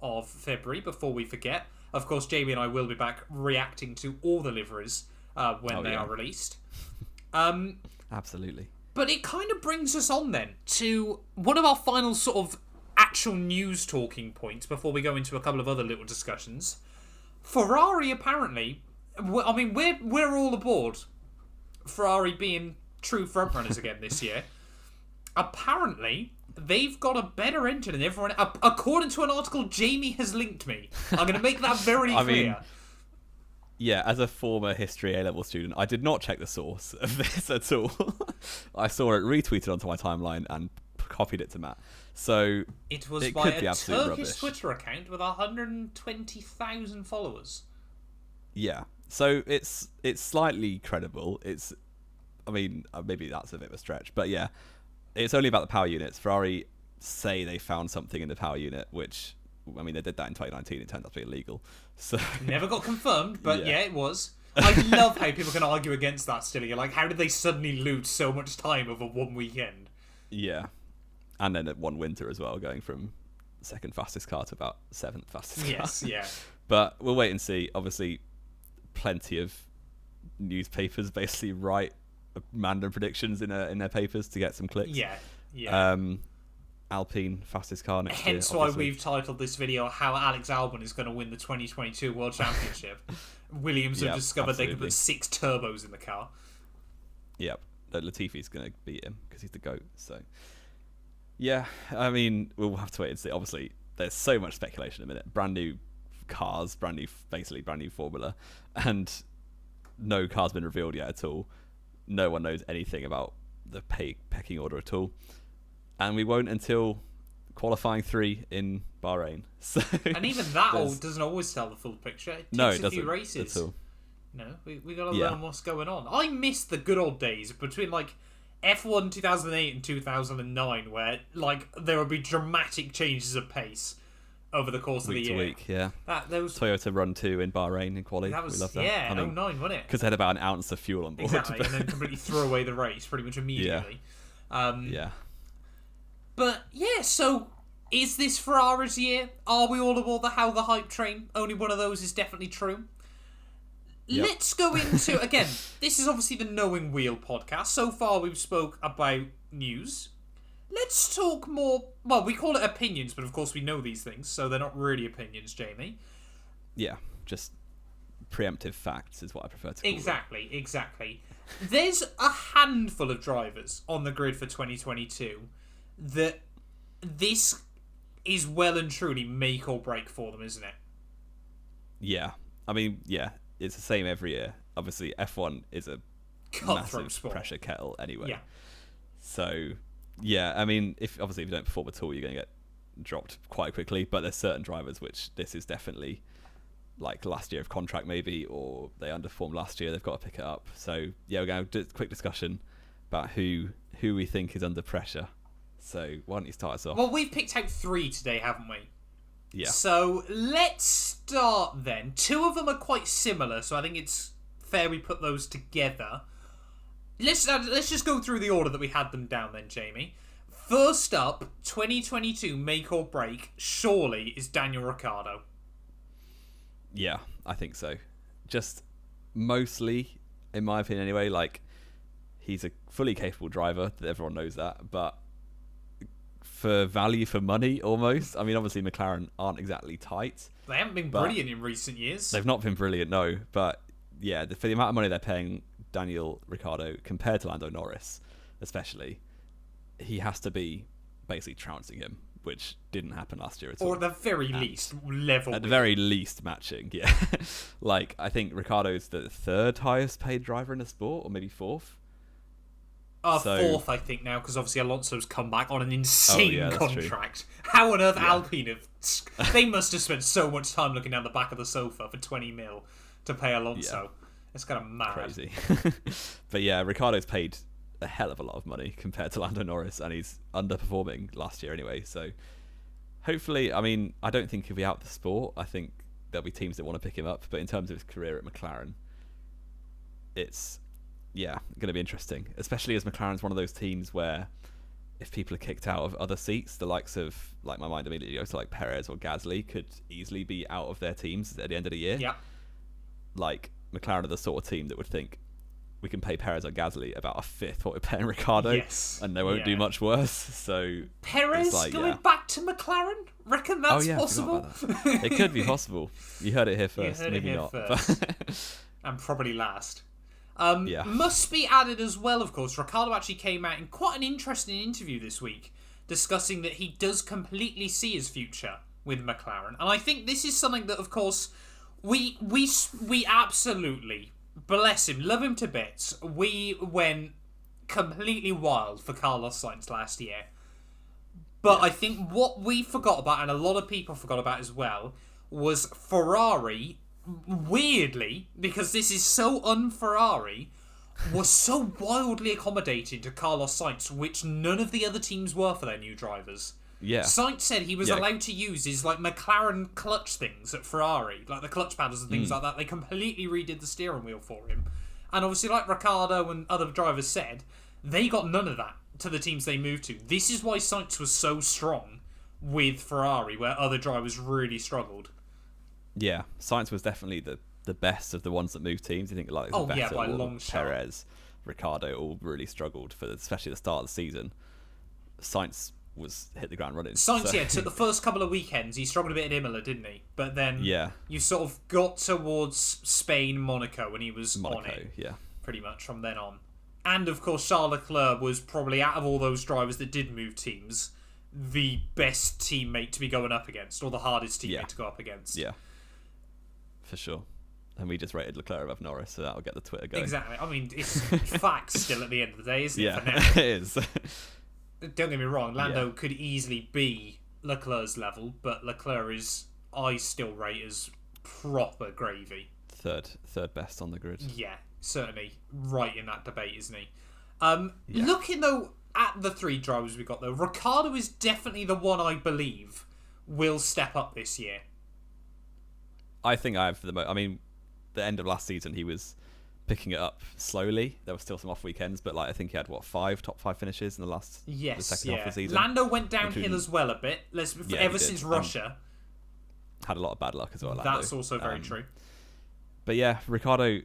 of February, before we forget. Of course, Jamie and I will be back reacting to all the liveries when they are released. Absolutely. But it kind of brings us on then to one of our final sort of actual news talking points before we go into a couple of other little discussions. Ferrari apparently, I mean, we're all aboard Ferrari being true frontrunners again this year. Apparently, they've got a better engine than everyone. According to an article Jamie has linked me. I'm going to make that very clear. Mean, yeah, as a former history A-level student, I did not check the source of this at all. I saw it retweeted onto my timeline and copied it to Matt. So it was by a Turkish Twitter account with 120,000 followers. Yeah, so it's slightly credible. I mean, maybe that's a bit of a stretch, but yeah. It's only about the power units. Ferrari say they found something in the power unit, which, I mean, they did that in 2019. It turned out to be illegal. So never got confirmed, but yeah, it was. I love how people can argue against that still. You're like, how did they suddenly lose so much time over one weekend? Yeah. And then at one winter as well, going from second fastest car to about 7th fastest car. Yes, yeah. But we'll wait and see. Obviously, plenty of newspapers basically write random predictions in their papers to get some clicks. Yeah. Alpine fastest car next year. Hence why we've titled this video how Alex Albon is going to win the 2022 World Championship. Williams have discovered they can put 6 turbos in the car. Yep, Latifi's going to beat him because he's the GOAT. So, yeah, I mean, we'll have to wait and see. Obviously, there's so much speculation in a minute. Brand new cars, basically brand new formula, and no car's been revealed yet at all. No one knows anything about the pecking order at all. And we won't until qualifying 3 in Bahrain. So and even that doesn't always tell the full picture. It takes a few races. At all. We got to learn what's going on. I miss the good old days between like F1 2008 and 2009, where like there would be dramatic changes of pace over the course of the year. Week to week, yeah. Those Toyota Run 2 in Bahrain in quali. We love that. Yeah, 09, wasn't it? Because they had about an ounce of fuel on board. Exactly, and then completely threw away the race pretty much immediately. Yeah. But yeah, so is this Ferrari's year? Are we all aboard the how the hype train? Only one of those is definitely true. Yep. Let's go into, again, this is obviously the Knowing Wheel podcast. So far we've spoke about news. Let's talk more, well, we call it opinions, but of course we know these things, so they're not really opinions, Jamie. Yeah, just preemptive facts is what I prefer to call it. Exactly. There's a handful of drivers on the grid for 2022 that this is well and truly make or break for them, isn't it? Yeah. I mean, yeah, it's the same every year. Obviously, F1 is a massive sport. Pressure kettle anyway. Yeah. So, yeah, I mean, if you don't perform at all, you're going to get dropped quite quickly. But there's certain drivers which this is definitely like last year of contract maybe, or they underperformed last year, they've got to pick it up. So, yeah, we're going to do a quick discussion about who we think is under pressure. So why don't you start us off? Well, we've picked out 3 today, haven't we? Yeah. So let's start then. 2 of them are quite similar, so I think it's fair we put those together. Let's just go through the order that we had them down then, Jamie. First up, 2022 make or break, surely, is Daniel Ricciardo. Yeah, I think so. Just mostly, in my opinion anyway, like, he's a fully capable driver, everyone knows that, but for value for money, almost. I mean, obviously, McLaren aren't exactly tight. They haven't been brilliant in recent years. They've not been brilliant, no. But, yeah, for the amount of money they're paying Daniel Ricciardo, compared to Lando Norris, especially, he has to be basically trouncing him, which didn't happen last year at all. Or at the very least, level. At the very least, matching, yeah. Like, I think Ricciardo's the 3rd highest paid driver in the sport, or maybe 4th. 4th, I think, now, because obviously Alonso's come back on an insane contract. True. How on earth Alpine have... They must have spent so much time looking down the back of the sofa for 20 mil to pay Alonso. Yeah. It's kind of mad. Crazy. But yeah, Ricciardo's paid a hell of a lot of money compared to Lando Norris, and he's underperforming last year anyway. So hopefully, I mean, I don't think he'll be out of the sport. I think there'll be teams that want to pick him up. But in terms of his career at McLaren, it's... yeah, going to be interesting, especially as McLaren's one of those teams where if people are kicked out of other seats, the likes of, like, my mind immediately goes to like Perez or Gasly could easily be out of their teams at the end of the year. Yeah. Like, McLaren are the sort of team that would think we can pay Perez or Gasly about 1/5 what we're paying Ricciardo, and they won't do much worse. So Perez going back to McLaren? Reckon that's possible? That. It could be possible. You heard it here first. Maybe not. And probably last. Must be added as well, of course, Ricciardo actually came out in quite an interesting interview this week discussing that he does completely see his future with McLaren. And I think this is something that, of course, we absolutely, bless him, love him to bits. We went completely wild for Carlos Sainz last year. But I think what we forgot about, and a lot of people forgot about as well, was Ferrari... weirdly, because this is so un-Ferrari, was so wildly accommodating to Carlos Sainz, which none of the other teams were for their new drivers. Yeah. Sainz said he was allowed to use his like McLaren clutch things at Ferrari, like the clutch paddles and things like that. They completely redid the steering wheel for him. And obviously, like Ricciardo and other drivers said, they got none of that to the teams they moved to. This is why Sainz was so strong with Ferrari, where other drivers really struggled. Yeah, Sainz was definitely the best of the ones that moved teams. I think like Vettel, by a long shot. Perez, Ricciardo all really struggled for especially the start of the season. Sainz was hit the ground running. Sainz, yeah, took the first couple of weekends, he struggled a bit at Imola, didn't he? But then you sort of got towards Spain, Monaco, and he was on it. Yeah. Pretty much from then on. And of course, Charles Leclerc was probably, out of all those drivers that did move teams, the best teammate to be going up against, or the hardest teammate to go up against. Yeah, for sure. And we just rated Leclerc above Norris, so that'll get the Twitter going. Exactly. I mean, it's facts still at the end of the day, isn't it? Yeah, For now. it is. Don't get me wrong, Lando could easily be Leclerc's level, but Leclerc is, I still rate as proper gravy. Third best on the grid. Yeah, certainly right in that debate, isn't he? Looking though at the three drivers we got though, Ricciardo is definitely the one I believe will step up this year. I think I have for the most. I mean, the end of last season he was picking it up slowly. There were still some off weekends, but like I think he had top 5 finishes in the second half of the season. Lando went downhill as well a bit. Ever since Russia. Had a lot of bad luck as well. Lando. That's also very true. But yeah, Ricciardo,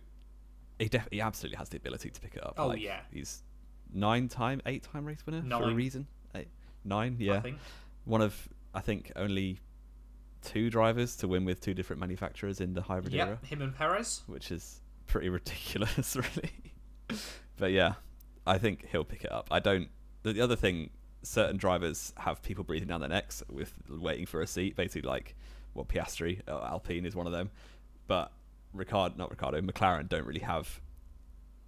he absolutely has the ability to pick it up. Oh yeah, he's 8-time race winner for a reason. 9, yeah. I think. One of only 2 drivers to win with 2 different manufacturers in the hybrid era. Him and Perez, which is pretty ridiculous, really. But yeah, I think he'll pick it up. The other thing, certain drivers have people breathing down their necks with waiting for a seat, basically like Piastri or Alpine is one of them. But McLaren don't really have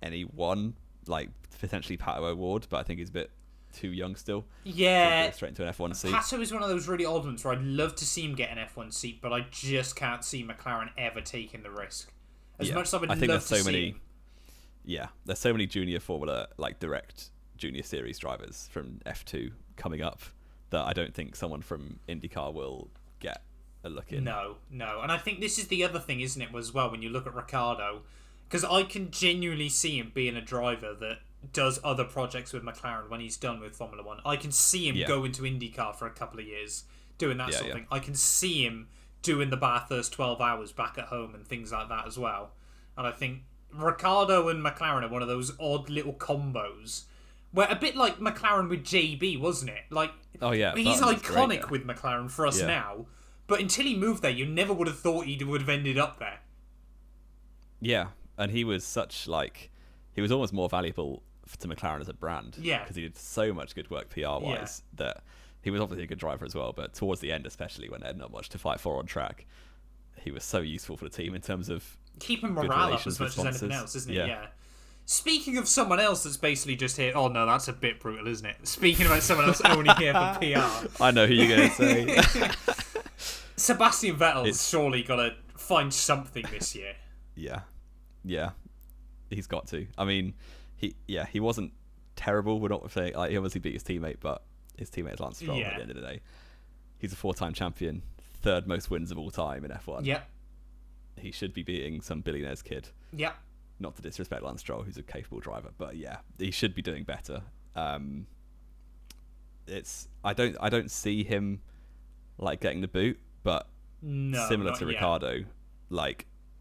any one, like potentially Pato O'Ward, but I think he's a bit too young still. Yeah. To go straight into an F1 seat. Pato is one of those really odd ones where I'd love to see him get an F1 seat, but I just can't see McLaren ever taking the risk. As much as I would love to see him. Yeah, there's so many junior Formula, like direct junior series drivers from F2 coming up that I don't think someone from IndyCar will get a look in. No. And I think this is the other thing, isn't it, as well, when you look at Ricciardo, because I can genuinely see him being a driver that does other projects with McLaren when he's done with Formula 1. I can see him go into IndyCar for a couple of years doing that sort of thing. I can see him doing the Bathurst 12 hours back at home and things like that as well. And I think Ricciardo and McLaren are one of those odd little combos where a bit like McLaren with JB, wasn't it? Like, he's iconic with McLaren for us now, but until he moved there, you never would have thought he would have ended up there. Yeah, and he was he was almost more valuable to McLaren as a brand. Yeah. Because he did so much good work PR-wise that he was obviously a good driver as well, but towards the end, especially when they had not much to fight for on track, he was so useful for the team in terms of keeping morale up as much as anything else, isn't it? Yeah. Speaking of someone else that's basically just here... Oh, no, that's a bit brutal, isn't it? Speaking about someone else only here for PR. I know who you're going to say. Sebastian Vettel's surely got to find something this year. Yeah. He's got to. I mean, he wasn't terrible. We're not saying... he obviously beat his teammate, but his teammate is Lance Stroll at the end of the day. He's a 4-time champion, 3rd most wins of all time in F1. Yep. He should be beating some billionaire's kid. Yep. Not to disrespect Lance Stroll, who's a capable driver, but yeah, he should be doing better. I don't see him getting the boot, but similar to Ricciardo,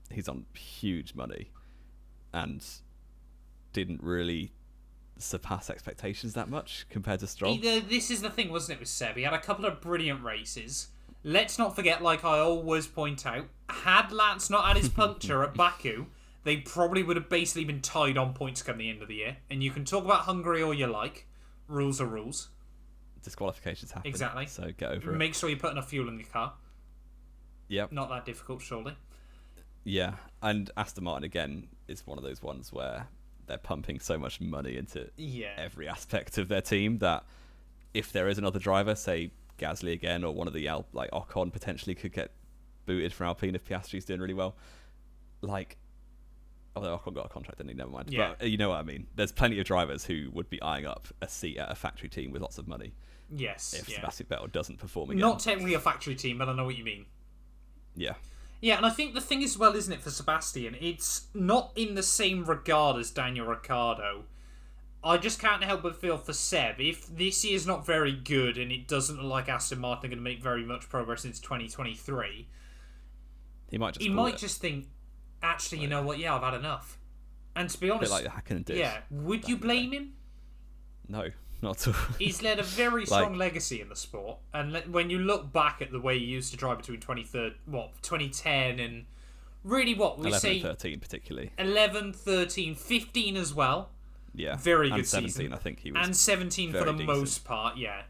he's on huge money and didn't really surpass expectations that much compared to Stroll. This is the thing, wasn't it, with Seb? He had a couple of brilliant races. Let's not forget, like I always point out, had Lance not had his puncture at Baku, they probably would have basically been tied on points come the end of the year. And you can talk about Hungary all you like. Rules are rules. Disqualifications happen. Exactly. So get over it. Make sure you put enough fuel in your car. Yep. Not that difficult, surely. Yeah, and Aston Martin, again, is one of those ones where they're pumping so much money into every aspect of their team that if there is another driver, say Gasly again, or one of the Ocon potentially could get booted from Alpine if Piastri's doing really well. Although Ocon got a contract, didn't he? Never mind. Yeah. But you know what I mean. There's plenty of drivers who would be eyeing up a seat at a factory team with lots of money. Yes. If Sebastian Vettel doesn't perform again. Not technically a factory team, but I know what you mean. Yeah. Yeah, and I think the thing as well, isn't it, for Sebastian, it's not in the same regard as Daniel Ricciardo. I just can't help but feel for Seb, if this year's not very good and it doesn't look like Aston Martin are going to make very much progress into 2023, he might just think, actually, you know what, yeah, I've had enough. And to be honest, a bit like Hacken and Dish. Yeah, would you blame him? No. not at all. He's led a very strong legacy in the sport, and when you look back at the way he used to drive between 2010 and really what we 11 say and 13 particularly. 11, 13, 15 as well. Yeah, very good and 17, season. I think he was. And 17 for the decent. most part, yeah.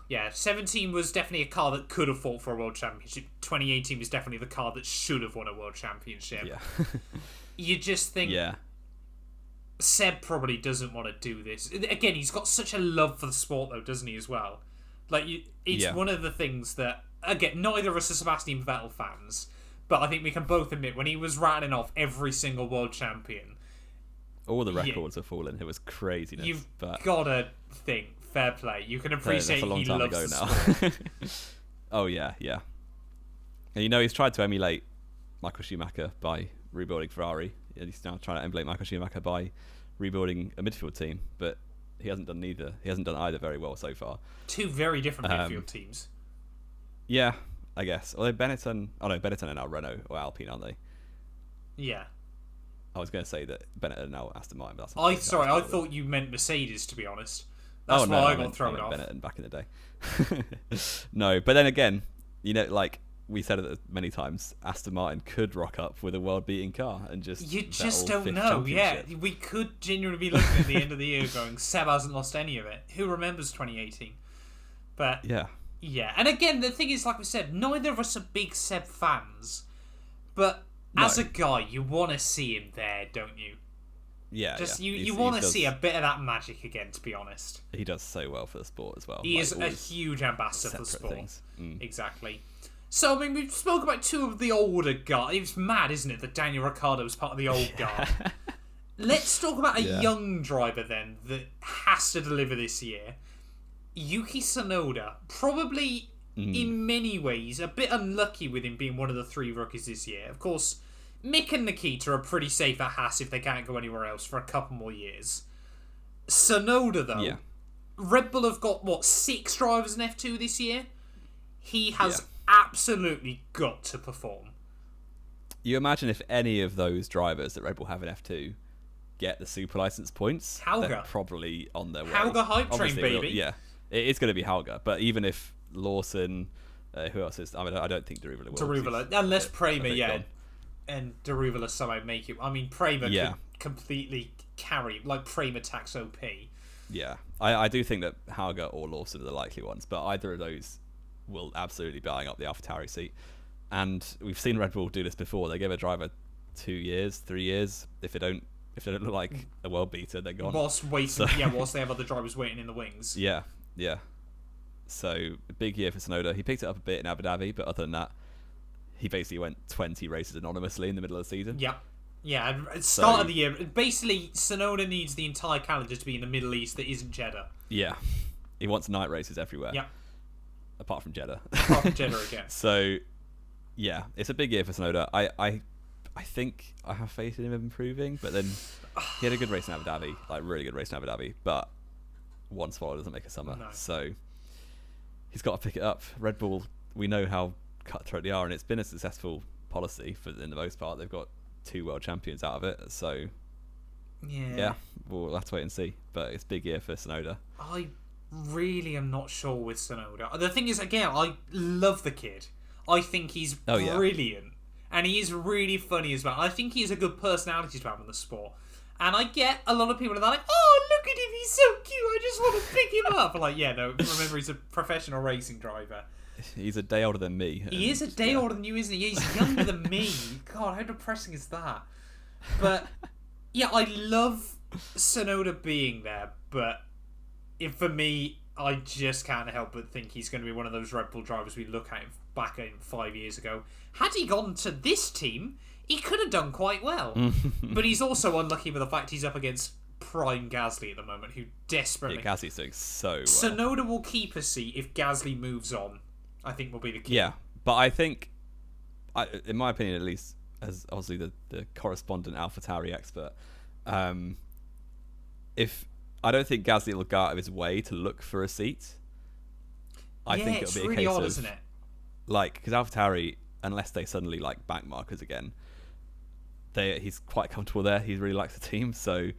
Yeah, 17 was definitely a car that could have fought for a world championship. 2018 was definitely the car that should have won a world championship. Yeah. You just think Seb probably doesn't want to do this. Again, he's got such a love for the sport, though, doesn't he, as well? Like, it's one of the things that, again, neither of us are Sebastian Vettel fans, but I think we can both admit when he was rattling off every single world champion, all the records have fallen. It was craziness. You've got to think. Fair play. You can appreciate that's a long he time loves ago the now. Oh yeah. And he's tried to emulate Michael Schumacher by rebuilding Ferrari. He's now trying to emulate Michael Schumacher by rebuilding a midfield team, but he hasn't done neither. He hasn't done either very well so far. Two very different midfield teams. Yeah, I guess. Although Benetton are now Renault or Alpine, aren't they? Yeah. I was going to say that Benetton are now Aston Martin, but that's I thought you meant Mercedes, to be honest. That's why I got thrown off. Benetton back in the day. No, but then again, like we said it many times, Aston Martin could rock up with a world-beating car and just... You just don't know, yeah. We could genuinely be looking at the end of the year going, Seb hasn't lost any of it. Who remembers 2018? But... Yeah. And again, the thing is, like we said, neither of us are big Seb fans. But as a guy, you want to see him there, don't you? Yeah, you want to see a bit of that magic again, to be honest. He does so well for the sport as well. He is a huge ambassador for the sport. Mm. Exactly. So, I mean, we've spoke about two of the older guys. It's mad, isn't it, that Daniel Ricciardo was part of the old guard. Let's talk about a young driver, then, that has to deliver this year. Yuki Tsunoda. Probably, in many ways, a bit unlucky with him being one of the three rookies this year. Of course... Mick and Nikita are pretty safe at Haas if they can't go anywhere else for a couple more years. Tsunoda, though, Red Bull have got, 6 drivers in F2 this year? He has absolutely got to perform. You imagine if any of those drivers that Red Bull have in F2 get the super license points, they're probably on their way. Hauger hype train, baby. It is going to be Hauger, but even if Lawson, who else is... I mean, I don't think Daruvala will. Daruvala, unless Prema, and Daruvala somehow make it. I mean, Prema could completely carry, like Prema tax OP. Yeah, I do think that Hauger or Lawson are the likely ones, but either of those will absolutely be eyeing up the AlphaTauri seat. And we've seen Red Bull do this before. They give a driver 2 years, 3 years. If they don't look like a world beater, they're gone. Whilst they have other drivers waiting in the wings. Yeah. So big year for Tsunoda. He picked it up a bit in Abu Dhabi, but other than that, he basically went 20 races anonymously in the middle of the season. Yeah, at the start of the year. Basically, Tsunoda needs the entire calendar to be in the Middle East that isn't Jeddah. Yeah. He wants night races everywhere. Yeah. Apart from Jeddah. Again. So, yeah, it's a big year for Tsunoda. I think I have faith in him improving, but then he had a good race in Abu Dhabi, like really good race in Abu Dhabi, but one swallow doesn't make a summer. No. So, he's got to pick it up. Red Bull, we know how cutthroat they are, and it's been a successful policy for the most part. They've got 2 world champions out of it, so we'll have to wait and see. But it's a big year for Tsunoda. I really am not sure with Tsunoda. The thing is, again, I love the kid. I think he's brilliant, and he is really funny as well. I think he has a good personality to have in the sport. And I get a lot of people that are like, oh, look at him, he's so cute, I just want to pick him up. I'm like, remember, he's a professional racing driver. He's a day older than me. He is a day older than you, isn't he? He's younger than me. God, how depressing is that? But, I love Tsunoda being there, but for me, I just can't help but think he's going to be one of those Red Bull drivers we look at back in 5 years ago. Had he gone to this team, he could have done quite well. But he's also unlucky with the fact he's up against prime Gasly at the moment, who desperately... Yeah, Gasly's doing so well. Tsunoda will keep a seat if Gasly moves on. I think will be the key. Yeah, but I think, in my opinion at least, as obviously the correspondent AlphaTauri expert, if I don't think Gasly will go out of his way to look for a seat. I think it'll be a case of, isn't it? Like, because AlphaTauri, unless they suddenly back markers again, he's quite comfortable there. He really likes the team, so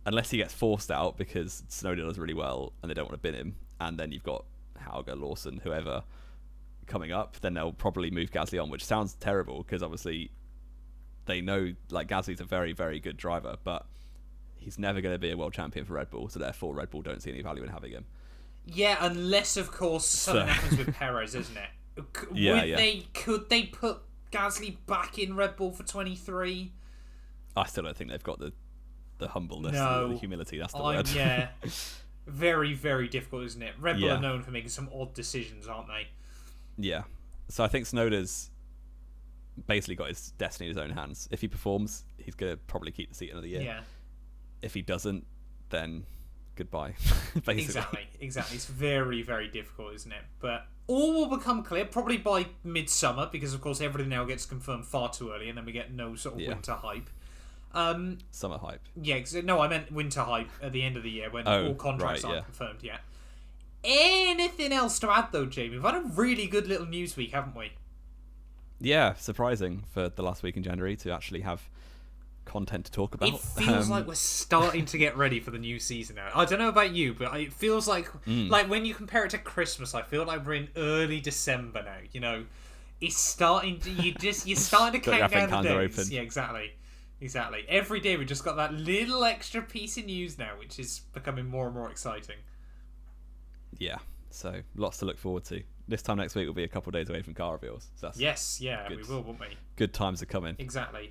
unless he gets forced out because Tsunoda does really well and they don't want to bin him, and then you've got Hauger, Lawson, whoever coming up, then they'll probably move Gasly on, which sounds terrible because obviously they know like Gasly's a very, very good driver, but he's never going to be a world champion for Red Bull, so therefore Red Bull don't see any value in having him. Yeah, unless of course something happens with Perez, isn't it? Could they put Gasly back in Red Bull for 23? I still don't think they've got the humbleness, the humility. That's the word. Yeah, very, very difficult, isn't it? Red Bull Yeah. are known for making some odd decisions, aren't they? Yeah. So I think Tsunoda's basically got his destiny in his own hands. If he performs, he's going to probably keep the seat another year. Yeah. If he doesn't, then goodbye. Basically. Exactly. It's very, very difficult, isn't it? But all will become clear probably by midsummer, because of course everything now gets confirmed far too early, and then we get no sort of winter hype. Summer hype. Yeah, no, I meant winter hype at the end of the year when all contracts aren't confirmed yet. Anything else to add though, Jamie? We've had a really good little news week, haven't we? Yeah, surprising for the last week in January to actually have content to talk about. It feels like we're starting to get ready for the new season now. I don't know about you, but it feels like when you compare it to Christmas, I feel like we're in early December now. You know, it's starting to you're starting to count down the days. Open. Yeah, exactly. Every day we just got that little extra piece of news now, which is becoming more and more exciting. Yeah, so lots to look forward to. This time next week we'll be a couple of days away from car reveals. So that's we will, won't we? Good times are coming. Exactly.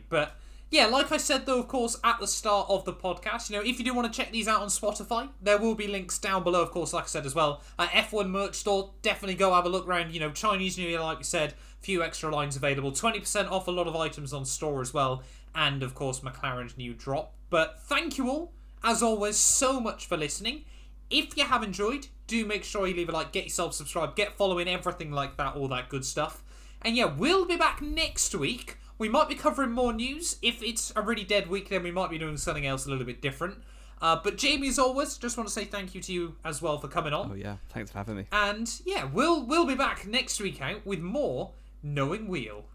But yeah, like I said though, of course, at the start of the podcast, you know, if you do want to check these out on Spotify, there will be links down below, of course, like I said as well. F1 merch store, definitely go have a look around. You know, Chinese New Year, like we said, few extra lines available, 20% off a lot of items on store as well, and of course McLaren's new drop. But thank you all, as always, so much for listening. If you have enjoyed, do make sure you leave a like, get yourself subscribed, get following, everything like that, all that good stuff. And yeah, we'll be back next week. We might be covering more news. If it's a really dead week, then we might be doing something else a little bit different. But Jamie, as always, just want to say thank you to you as well for coming on. Oh yeah, thanks for having me. And yeah, we'll be back next week out with more Knowing Wheel.